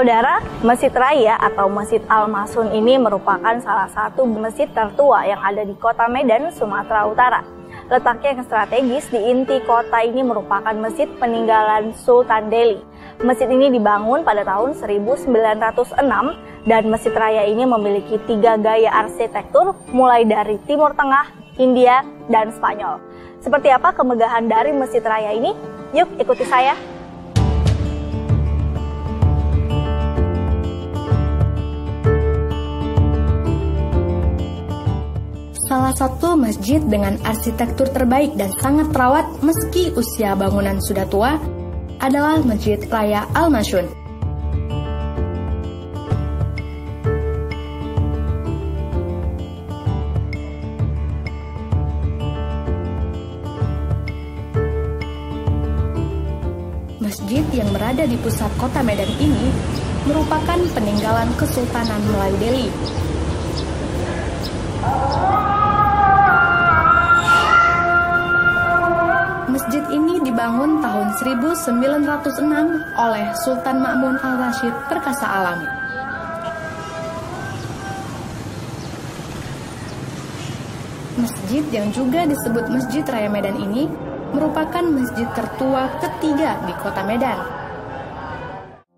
Saudara, Masjid Raya atau Masjid Al-Masun ini merupakan salah satu masjid tertua yang ada di Kota Medan, Sumatera Utara. Letaknya yang strategis di inti kota ini merupakan masjid peninggalan Sultan Delhi. Masjid ini dibangun pada tahun 1906 dan Masjid Raya ini memiliki 3 gaya arsitektur mulai dari Timur Tengah, India, dan Spanyol. Seperti apa kemegahan dari Masjid Raya ini? Yuk ikuti saya. Salah satu masjid dengan arsitektur terbaik dan sangat terawat meski usia bangunan sudah tua adalah Masjid Raya Al-Masun. Masjid yang berada di pusat kota Medan ini merupakan peninggalan Kesultanan Melayu Delhi. Masjid ini dibangun tahun 1906 oleh Sultan Ma'mun Al-Rashid Perkasa Alam. Masjid yang juga disebut Masjid Raya Medan ini merupakan masjid tertua ketiga di Kota Medan.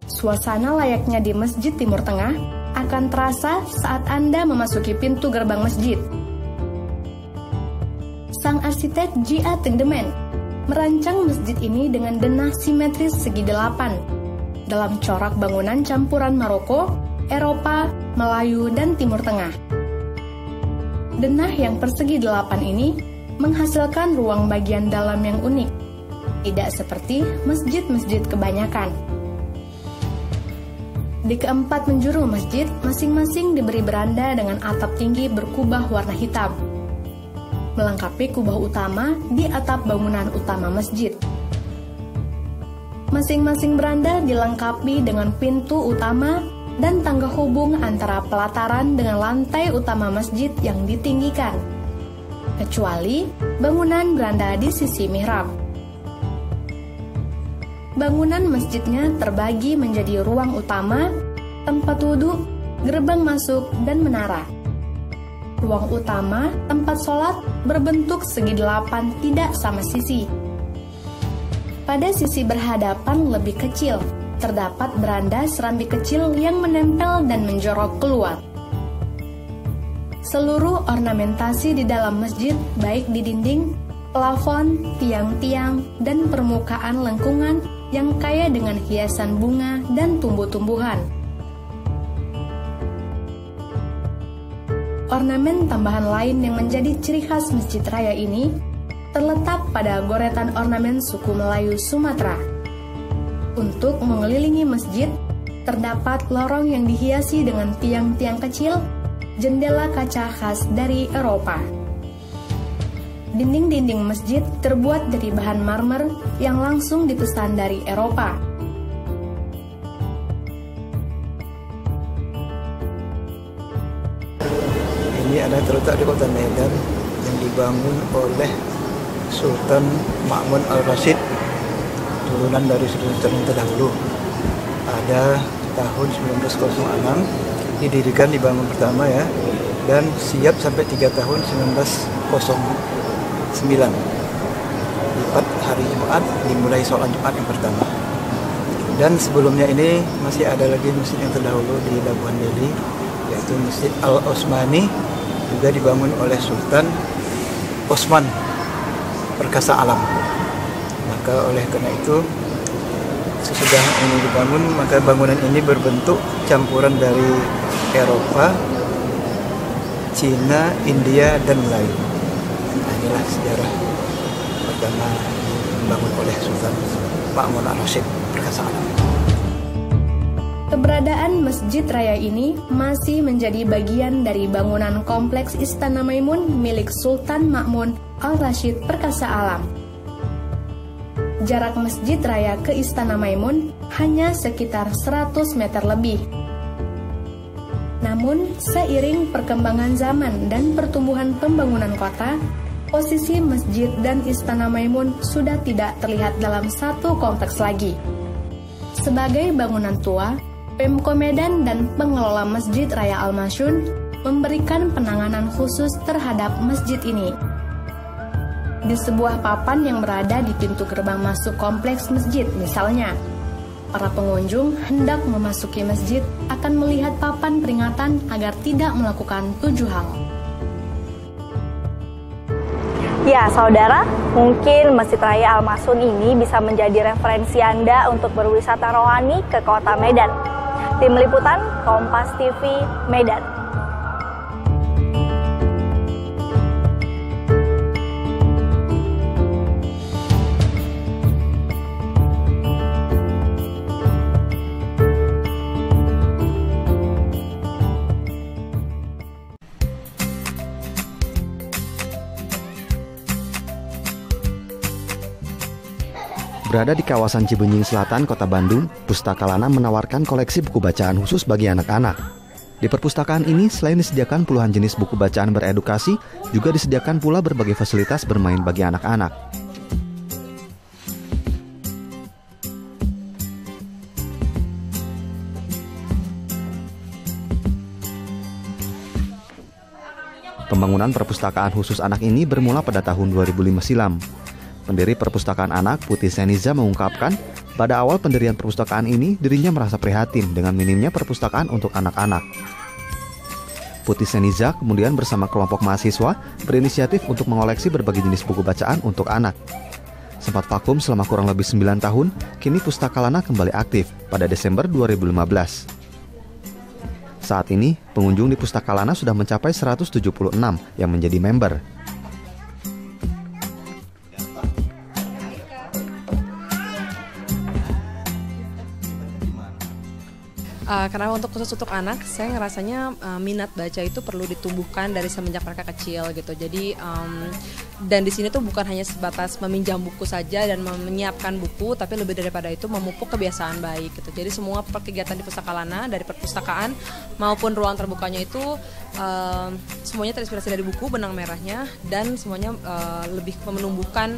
Suasana layaknya di Masjid Timur Tengah akan terasa saat Anda memasuki pintu gerbang masjid. Sang arsitek J.A. Tendeman merancang masjid ini dengan denah simetris segi 8 dalam corak bangunan campuran Maroko, Eropa, Melayu, dan Timur Tengah. Denah yang persegi 8 ini menghasilkan ruang bagian dalam yang unik, tidak seperti masjid-masjid kebanyakan. Di keempat penjuru masjid, masing-masing diberi beranda dengan atap tinggi berkubah warna hitam, melengkapi kubah utama di atap bangunan utama masjid. Masing-masing beranda dilengkapi dengan pintu utama dan tangga hubung antara pelataran dengan lantai utama masjid yang ditinggikan, kecuali bangunan beranda di sisi mihrab. Bangunan masjidnya terbagi menjadi ruang utama, tempat wudhu, gerbang masuk, dan menara. Ruang utama, tempat sholat, berbentuk segi 8 tidak sama sisi. Pada sisi berhadapan lebih kecil, terdapat beranda serambi kecil yang menempel dan menjorok keluar. Seluruh ornamentasi di dalam masjid, baik di dinding, plafon, tiang-tiang, dan permukaan lengkungan yang kaya dengan hiasan bunga dan tumbuh-tumbuhan. Ornamen tambahan lain yang menjadi ciri khas Masjid Raya ini terletak pada goretan ornamen suku Melayu Sumatera. Untuk mengelilingi masjid, terdapat lorong yang dihiasi dengan tiang-tiang kecil, jendela kaca khas dari Eropa. Dinding-dinding masjid terbuat dari bahan marmer yang langsung dipesan dari Eropa. Ini adalah terletak di Kota Medan yang dibangun oleh Sultan Ma'mun Al-Rashid, turunan dari sultan yang terdahulu. Pada tahun 1906 didirikan, dibangun pertama ya, dan siap sampai 3 tahun 1909. Tepat hari Jumat dimulai sholat Jumat yang pertama. Dan sebelumnya ini masih ada lagi masjid yang terdahulu di Labuan Delhi, yaitu Masjid Al-Osmani, juga dibangun oleh Sultan Osman Perkasa Alam. Maka oleh karena itu, sesudah ini dibangun, maka bangunan ini berbentuk campuran dari Eropa, Cina, India, dan Melayu. Nah, inilah sejarah pertama dibangun oleh Sultan Ma'mun Al-Rashid Perkasa Alam. Keberadaan Masjid Raya ini masih menjadi bagian dari bangunan kompleks Istana Maimun milik Sultan Ma'mun Al-Rashid Perkasa Alam. Jarak Masjid Raya ke Istana Maimun hanya sekitar 100 meter lebih. Namun, seiring perkembangan zaman dan pertumbuhan pembangunan kota, posisi masjid dan Istana Maimun sudah tidak terlihat dalam satu kompleks lagi. Sebagai bangunan tua, Pemko Medan dan pengelola Masjid Raya Al-Masyun memberikan penanganan khusus terhadap masjid ini. Di sebuah papan yang berada di pintu gerbang masuk kompleks masjid, misalnya, para pengunjung hendak memasuki masjid akan melihat papan peringatan agar tidak melakukan 7 hal. Ya, saudara, mungkin Masjid Raya Al-Masyun ini bisa menjadi referensi Anda untuk berwisata rohani ke kota Medan. Tim Liputan Kompas TV, Medan. Berada di kawasan Cibenying Selatan, Kota Bandung, Pustaka Lana menawarkan koleksi buku bacaan khusus bagi anak-anak. Di perpustakaan ini, selain disediakan puluhan jenis buku bacaan beredukasi, juga disediakan pula berbagai fasilitas bermain bagi anak-anak. Pembangunan perpustakaan khusus anak ini bermula pada tahun 2005 silam. Pendiri perpustakaan anak, Putih Seniza, mengungkapkan, pada awal pendirian perpustakaan ini, dirinya merasa prihatin dengan minimnya perpustakaan untuk anak-anak. Putih Seniza kemudian bersama kelompok mahasiswa berinisiatif untuk mengoleksi berbagai jenis buku bacaan untuk anak. Sempat vakum selama kurang lebih 9 tahun, kini Pustaka Lana kembali aktif pada Desember 2015. Saat ini, pengunjung di Pustaka Lana sudah mencapai 176 yang menjadi member. Karena khusus untuk anak, saya ngerasanya minat baca itu perlu ditumbuhkan dari semenjak mereka kecil gitu. Jadi dan di sini tuh bukan hanya sebatas meminjam buku saja dan menyiapkan buku, tapi lebih daripada itu memupuk kebiasaan baik gitu. Jadi semua kegiatan di Pustaka Lana, dari perpustakaan maupun ruang terbukanya itu semuanya terinspirasi dari buku Benang Merahnya, dan semuanya lebih menumbuhkan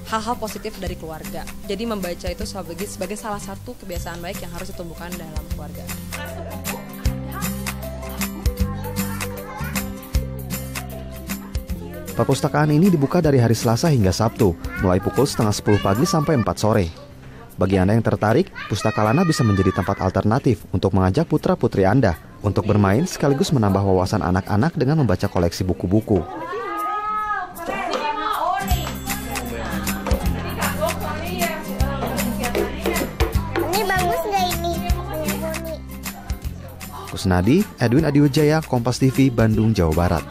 hal-hal positif dari keluarga. Jadi membaca itu sebagai salah satu kebiasaan baik yang harus ditumbuhkan dalam keluarga. Perpustakaan ini dibuka dari hari Selasa hingga Sabtu, mulai pukul 9:30 pagi sampai 4 sore. Bagi Anda yang tertarik, Pustaka Lana bisa menjadi tempat alternatif untuk mengajak putra-putri Anda untuk bermain sekaligus menambah wawasan anak-anak dengan membaca koleksi buku-buku. Kusnadi, Edwin Adiwijaya, Kompas TV, Bandung, Jawa Barat.